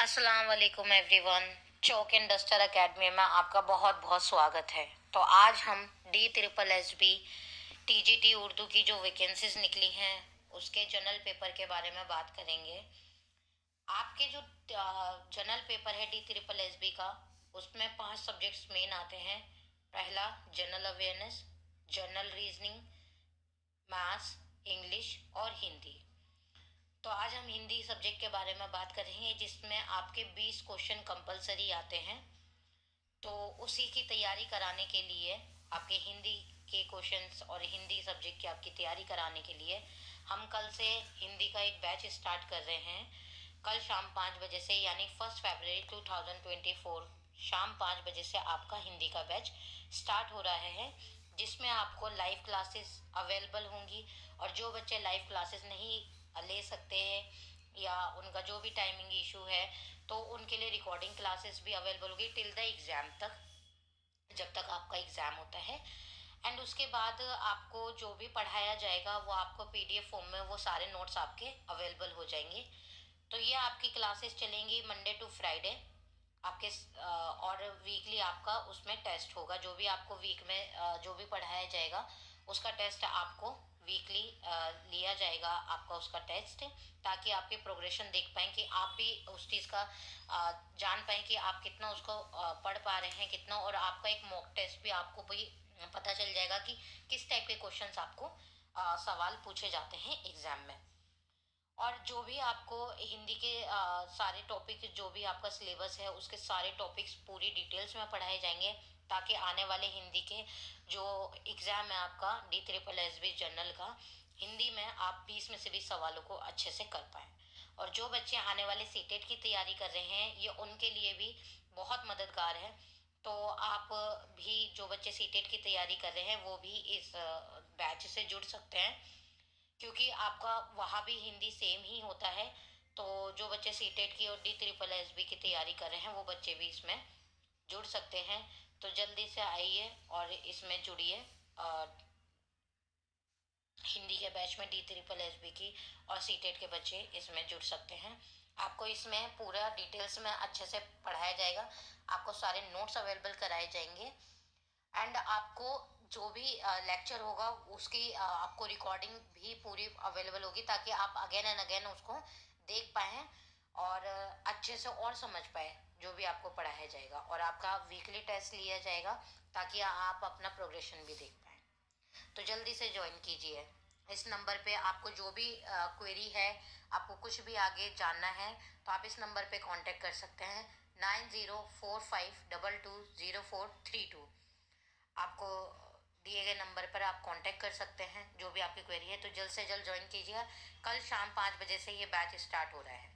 अस्सलाम वालेकुम everyone. Chalk and duster academy में आपका बहुत बहुत स्वागत है। तो आज हम DSSB TGT उर्दू की जो वैकेंसीज निकली हैं उसके जनरल पेपर के बारे में बात करेंगे। आपके जो जनरल पेपर है DSSB का, उसमें 5 सब्जेक्ट्स मेन आते हैं। पहला general awareness, general reasoning, maths, English और हिंदी। तो आज हम हिंदी सब्जेक्ट के बारे में बात करेंगे जिसमें आपके 20 क्वेश्चन कंपलसरी आते हैं। तो उसी की तैयारी कराने के लिए, आपके हिंदी के क्वेश्चंस और हिंदी सब्जेक्ट की आपकी तैयारी कराने के लिए हम कल से हिंदी का एक बैच स्टार्ट कर रहे हैं। कल शाम 5 बजे से, यानी 1 फरवरी 2024 शाम 5 बजे से आपका हिंदी का बैच स्टार्ट हो रहा है, जिसमें आपको लाइव क्लासेस अवेलेबल होंगी। और जो बच्चे लाइव क्लासेस नहीं ले सकते हैं या उनका जो भी टाइमिंग इशू है, तो उनके लिए रिकॉर्डिंग क्लासेस भी अवेलेबल होगी टिल द एग्ज़ाम तक, जब तक आपका एग्ज़ाम होता है। एंड उसके बाद आपको जो भी पढ़ाया जाएगा वो आपको PDF फॉर्म में वो सारे नोट्स आपके अवेलेबल हो जाएंगे। तो ये आपकी क्लासेस चलेंगी मंडे टू फ्राइडे आपके और वीकली आपका उसमें टेस्ट होगा। जो भी आपको वीक में जो भी पढ़ाया जाएगा उसका टेस्ट आपको वीकली लिया जाएगा, आपका उसका टेस्ट, ताकि आपकी प्रोग्रेशन देख पाएँ कि आप भी उस चीज़ का जान पाएँ कि आप कितना उसको पढ़ पा रहे हैं कितना। और आपका एक मॉक टेस्ट भी आपको भी पता चल जाएगा कि किस टाइप के क्वेश्चंस आपको सवाल पूछे जाते हैं एग्जाम में। और जो भी आपको हिंदी के सारे टॉपिक, जो भी आपका सिलेबस है उसके सारे टॉपिक्स पूरी डिटेल्स में पढ़ाए जाएंगे, ताकि आने वाले हिंदी के जो एग्ज़ाम है आपका DSSB जनरल का, हिंदी में आप 20 में से 20 सवालों को अच्छे से कर पाएँ। और जो बच्चे आने वाले सीटेट की तैयारी कर रहे हैं, ये उनके लिए भी बहुत मददगार है। तो आप भी, जो बच्चे सीटेट की तैयारी कर रहे हैं, वो भी इस बैच से जुड़ सकते हैं, क्योंकि आपका वहाँ भी हिंदी सेम ही होता है। तो जो बच्चे सीटेट की और DSSB की तैयारी कर रहे हैं वो बच्चे भी इसमें जुड़ सकते हैं। तो जल्दी से आइए और इसमें जुड़िए। हिंदी के बैच में DSSB की और सीटेट के बच्चे इसमें जुड़ सकते हैं। आपको इसमें पूरा डिटेल्स में अच्छे से पढ़ाया जाएगा, आपको सारे नोट्स अवेलेबल कराए जाएंगे। एंड आपको जो भी लेक्चर होगा उसकी आपको रिकॉर्डिंग भी पूरी अवेलेबल होगी, ताकि आप अगेन एंड अगेन उसको देख पाएँ और अच्छे से और समझ पाए जो भी आपको पढ़ाया जाएगा। और आपका वीकली टेस्ट लिया जाएगा ताकि आप अपना प्रोग्रेशन भी देख पाएँ। तो जल्दी से ज्वाइन कीजिए। इस नंबर पे आपको जो भी क्वेरी है, आपको कुछ भी आगे जानना है, तो आप इस नंबर पे कांटेक्ट कर सकते हैं 9045220432। आपको दिए गए नंबर पर आप कांटेक्ट कर सकते हैं जो भी आपकी क्वेरी है। तो जल्द से जल्द ज्वाइन कीजिए। कल शाम 5 बजे से ये बैच स्टार्ट हो रहा है।